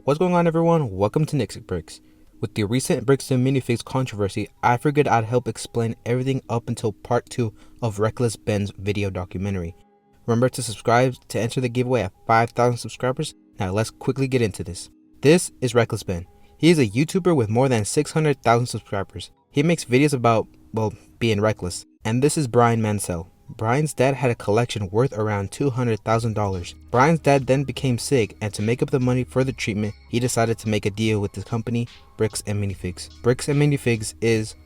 What's going on, everyone? Welcome to NixicBricks. With the recent Bricks and Minifigs controversy, I figured I'd help explain everything up until part 2 of Reakless Ben's video documentary. Remember to subscribe to enter the giveaway at 5,000 subscribers. Now let's quickly get into this. This is Reakless Ben. He is a YouTuber with more than 600,000 subscribers. He makes videos about, well, being reckless. And this is Brian Mansell. Brian's dad had a collection worth around $200,000. Brian's dad then became sick, and to make up the money for the treatment, he decided to make a deal with the company Bricks and Minifigs. Bricks and Minifigs is,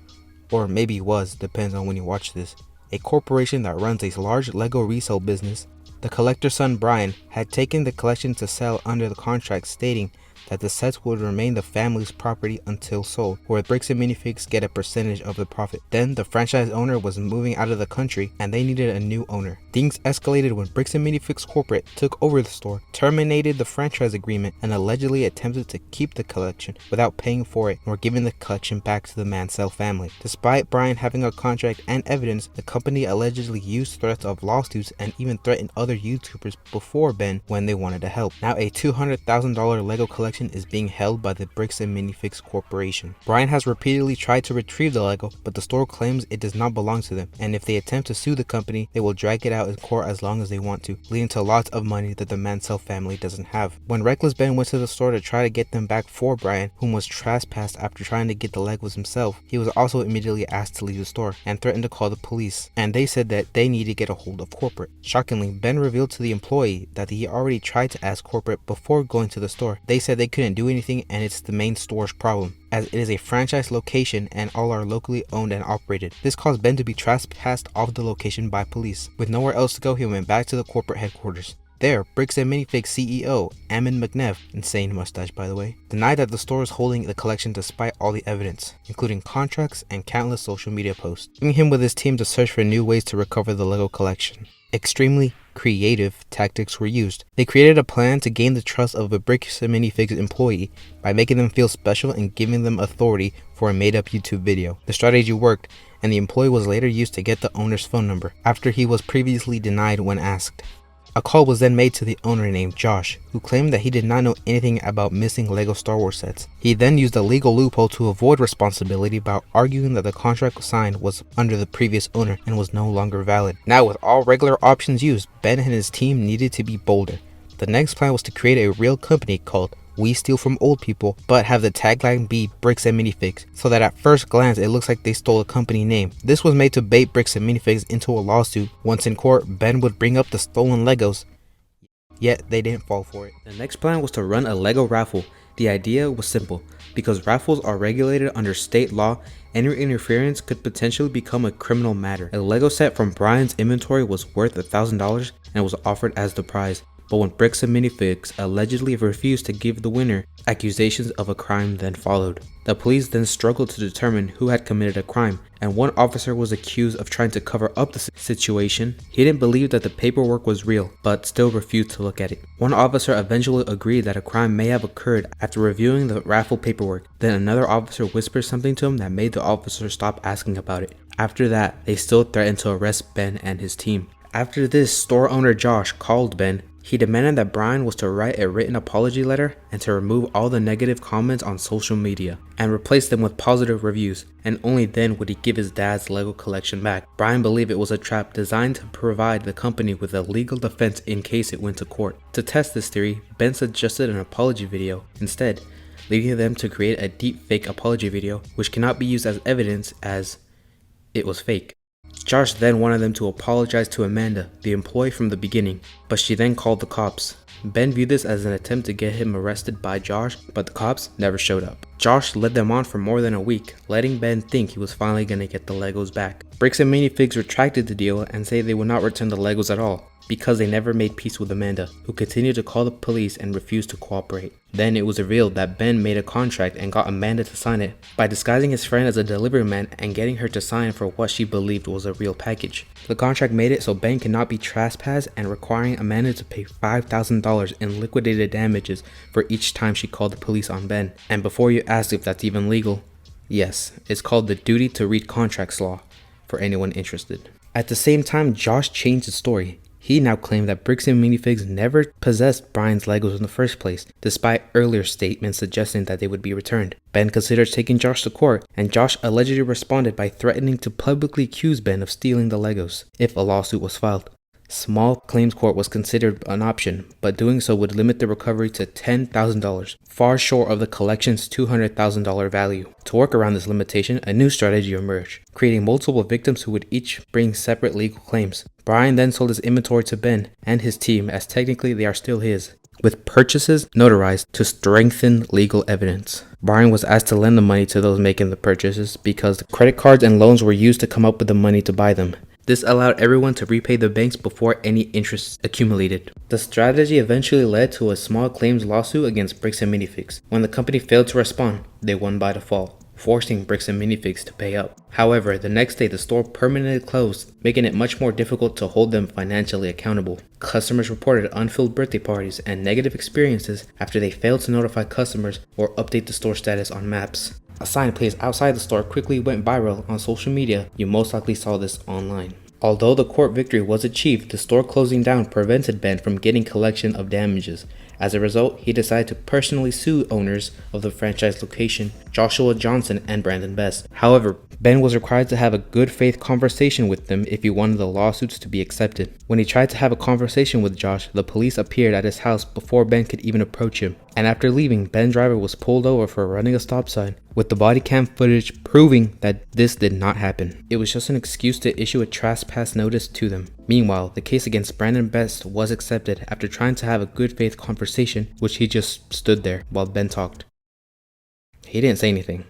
or maybe was, depends on when you watch this, a corporation that runs a large Lego resale business. The collector's son Brian had taken the collection to sell under the contract, stating that the sets would remain the family's property until sold, where Bricks and Minifigs get a percentage of the profit. Then the franchise owner was moving out of the country and they needed a new owner. Things escalated when Bricks and Minifigs corporate took over the store, terminated the franchise agreement, and allegedly attempted to keep the collection without paying for it nor giving the collection back to the Mansell family. Despite Brian having a contract and evidence, the company allegedly used threats of lawsuits and even threatened other YouTubers before Ben when they wanted to help. Now a $200,000 Lego collection is being held by the Bricks and Minifigs Corporation. Brian has repeatedly tried to retrieve the Lego, but the store claims it does not belong to them, and if they attempt to sue the company, they will drag it out in court as long as they want to, leading to lots of money that the Mansell family doesn't have. When Reakless Ben went to the store to try to get them back for Brian, whom was trespassed after trying to get the Legos himself, he was also immediately asked to leave the store and threatened to call the police, and they said that they need to get a hold of corporate. Shockingly, Ben revealed to the employee that he already tried to ask corporate before going to the store. They said they couldn't do anything and it's the main store's problem, as it is a franchise location and all are locally owned and operated. This caused Ben to be trespassed off the location by police. With nowhere else to go, he went back to the corporate headquarters. There, Bricks and Minifigs CEO Ammon McNev, insane mustache by the way, denied that the store is holding the collection despite all the evidence, including contracts and countless social media posts, leaving him with his team to search for new ways to recover the Lego collection. Extremely creative tactics were used. They created a plan to gain the trust of a Bricks and Minifigs employee by making them feel special and giving them authority for a made-up YouTube video. The strategy worked, and the employee was later used to get the owner's phone number after he was previously denied when asked. A call was then made to the owner named Josh, who claimed that he did not know anything about missing Lego Star Wars sets. He then used a legal loophole to avoid responsibility by arguing that the contract signed was under the previous owner and was no longer valid. Now, with all regular options used, Ben and his team needed to be bolder. The next plan was to create a real company called We Steal From Old People, but have the tagline be Bricks and Minifigs, so that at first glance it looks like they stole a company name. This was made to bait Bricks and Minifigs into a lawsuit. Once in court, Ben would bring up the stolen Legos, yet they didn't fall for it. The next plan was to run a Lego raffle. The idea was simple. Because raffles are regulated under state law, any interference could potentially become a criminal matter. A Lego set from Brian's inventory was worth $1,000 and was offered as the prize. But when Bricks and Minifigs allegedly refused to give the winner, accusations of a crime then followed. The police then struggled to determine who had committed a crime, and one officer was accused of trying to cover up the situation. He didn't believe that the paperwork was real, but still refused to look at it. One officer eventually agreed that a crime may have occurred after reviewing the raffle paperwork. Then another officer whispered something to him that made the officer stop asking about it. After that, they still threatened to arrest Ben and his team. After this, store owner Josh called Ben. He demanded that Brian was to write a written apology letter and to remove all the negative comments on social media and replace them with positive reviews, and only then would he give his dad's Lego collection back. Brian believed it was a trap designed to provide the company with a legal defense in case it went to court. To test this theory, Ben suggested an apology video instead, leading them to create a deep fake apology video which cannot be used as evidence as it was fake. Josh then wanted them to apologize to Amanda, the employee from the beginning, but she then called the cops. Ben viewed this as an attempt to get him arrested by Josh, but the cops never showed up. Josh led them on for more than a week, letting Ben think he was finally going to get the Legos back. Bricks and Minifigs retracted the deal and say they would not return the Legos at all, because they never made peace with Amanda, who continued to call the police and refused to cooperate. Then it was revealed that Ben made a contract and got Amanda to sign it by disguising his friend as a delivery man and getting her to sign for what she believed was a real package. The contract made it so Ben cannot be trespassed and requiring Amanda to pay $5,000 in liquidated damages for each time she called the police on Ben. And before you ask if that's even legal, yes, it's called the duty to read contracts law for anyone interested. At the same time, Josh changed the story. He now claimed that Bricks and Minifigs never possessed Brian's Legos in the first place, despite earlier statements suggesting that they would be returned. Ben considered taking Josh to court, and Josh allegedly responded by threatening to publicly accuse Ben of stealing the Legos if a lawsuit was filed. Small claims court was considered an option, but doing so would limit the recovery to $10,000, far short of the collection's $200,000 value. To work around this limitation, a new strategy emerged, creating multiple victims who would each bring separate legal claims. Brian then sold his inventory to Ben and his team, as technically they are still his, with purchases notarized to strengthen legal evidence. Brian was asked to lend the money to those making the purchases because the credit cards and loans were used to come up with the money to buy them. This allowed everyone to repay the banks before any interest accumulated. The strategy eventually led to a small claims lawsuit against Bricks and Minifigs. When the company failed to respond, they won by default, forcing Bricks and Minifigs to pay up. However, the next day the store permanently closed, making it much more difficult to hold them financially accountable. Customers reported unfilled birthday parties and negative experiences after they failed to notify customers or update the store status on maps. A sign placed outside the store quickly went viral on social media. You most likely saw this online. Although the court victory was achieved, the store closing down prevented Ben from getting collection of damages. As a result, he decided to personally sue owners of the franchise location, Joshua Johnson and Brandon Best. However, Ben was required to have a good faith conversation with them if he wanted the lawsuits to be accepted. When he tried to have a conversation with Josh, the police appeared at his house before Ben could even approach him. And after leaving, Ben's driver was pulled over for running a stop sign, with the body cam footage proving that this did not happen. It was just an excuse to issue a trespass notice to them. Meanwhile, the case against Brandon Best was accepted after trying to have a good faith conversation, which he just stood there while Ben talked. He didn't say anything.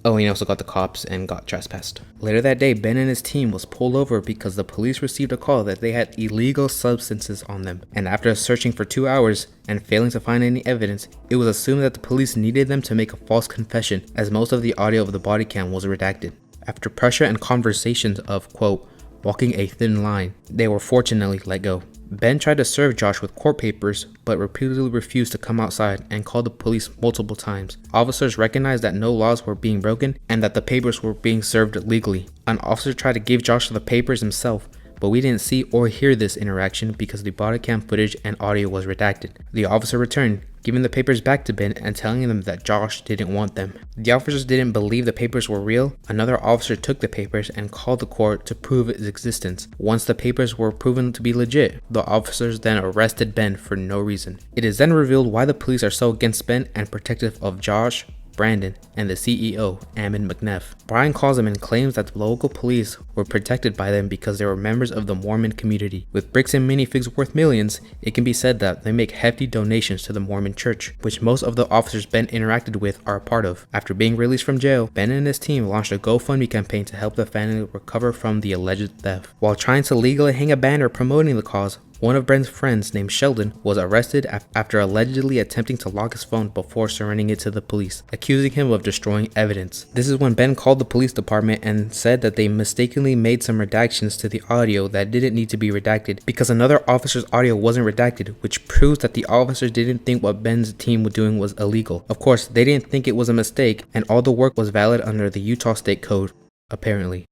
Oh, he also got the cops and got trespassed. Later that day, Ben and his team was pulled over because the police received a call that they had illegal substances on them. And after searching for 2 hours and failing to find any evidence, it was assumed that the police needed them to make a false confession, as most of the audio of the body cam was redacted. After pressure and conversations of, quote, walking a thin line, they were fortunately let go. Ben tried to serve Josh with court papers, but repeatedly refused to come outside and called the police multiple times. Officers recognized that no laws were being broken and that the papers were being served legally. An officer tried to give Josh the papers himself, but we didn't see or hear this interaction because the body cam footage and audio was redacted. The officer returned, giving the papers back to Ben and telling them that Josh didn't want them. The officers didn't believe the papers were real. Another officer took the papers and called the court to prove its existence. Once the papers were proven to be legit, the officers then arrested Ben for no reason. It is then revealed why the police are so against Ben and protective of Josh, Brandon, and the CEO, Ammon McNeff. Brian calls them and claims that the local police were protected by them because they were members of the Mormon community. With Bricks and Minifigs worth millions, it can be said that they make hefty donations to the Mormon church, which most of the officers Ben interacted with are a part of. After being released from jail, Ben and his team launched a GoFundMe campaign to help the family recover from the alleged theft. While trying to legally hang a banner promoting the cause, one of Ben's friends named Sheldon was arrested after allegedly attempting to lock his phone before surrendering it to the police, accusing him of destroying evidence. This is when Ben called the police department and said that they mistakenly made some redactions to the audio that didn't need to be redacted because another officer's audio wasn't redacted, which proves that the officers didn't think what Ben's team was doing was illegal. Of course, they didn't think it was a mistake, and all the work was valid under the Utah State Code, apparently.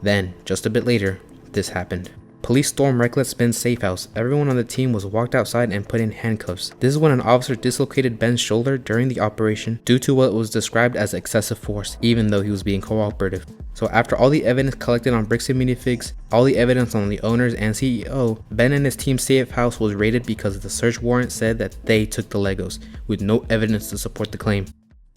Then, just a bit later, this happened. Police stormed Reakless Ben's safe house. Everyone on the team was walked outside and put in handcuffs. This is when an officer dislocated Ben's shoulder during the operation due to what was described as excessive force, even though he was being cooperative. So after all the evidence collected on Bricks and Minifigs, all the evidence on the owners and CEO, Ben and his team's safe house was raided because the search warrant said that they took the Legos, with no evidence to support the claim.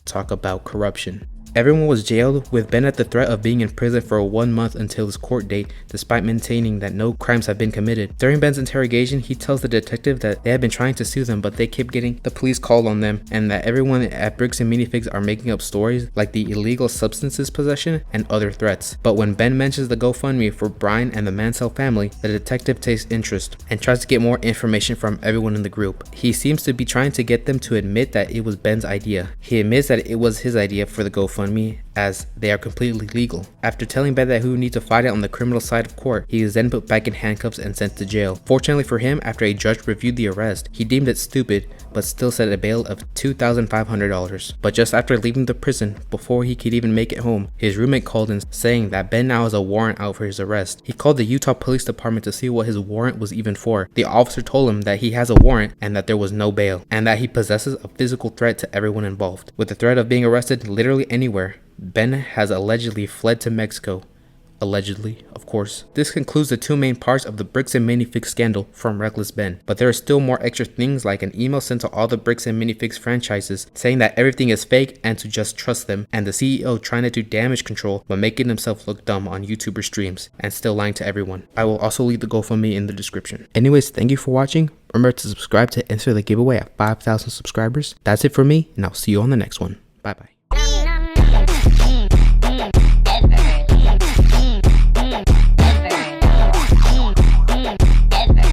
Talk about corruption. Everyone was jailed, with Ben at the threat of being in prison for 1 month until his court date, despite maintaining that no crimes had been committed. During Ben's interrogation, he tells the detective that they had been trying to sue them, but they kept getting the police called on them, and that everyone at Bricks and Minifigs are making up stories like the illegal substances possession and other threats. But when Ben mentions the GoFundMe for Brian and the Mansell family, the detective takes interest and tries to get more information from everyone in the group. He seems to be trying to get them to admit that it was Ben's idea. He admits that it was his idea for the GoFundMe, as they are completely legal. After telling Ben that he would need to fight it on the criminal side of court, he is then put back in handcuffs and sent to jail. Fortunately for him, after a judge reviewed the arrest, he deemed it stupid but still set a bail of $2,500. But just after leaving the prison, before he could even make it home, his roommate called in saying that Ben now has a warrant out for his arrest. He called the Utah Police Department to see what his warrant was even for. The officer told him that he has a warrant and that there was no bail, and that he possesses a physical threat to everyone involved. With the threat of being arrested literally anywhere, Ben has allegedly fled to Mexico. Allegedly, of course. This concludes the two main parts of the Bricks and Minifigs scandal from Reakless Ben. But there are still more extra things, like an email sent to all the Bricks and Minifigs franchises saying that everything is fake and to just trust them, and the CEO trying to do damage control but making himself look dumb on YouTuber streams and still lying to everyone. I will also leave the GoFundMe in the description. Anyways, thank you for watching. Remember to subscribe to enter the giveaway at 5,000 subscribers. That's it for me, and I'll see you on the next one. Bye bye.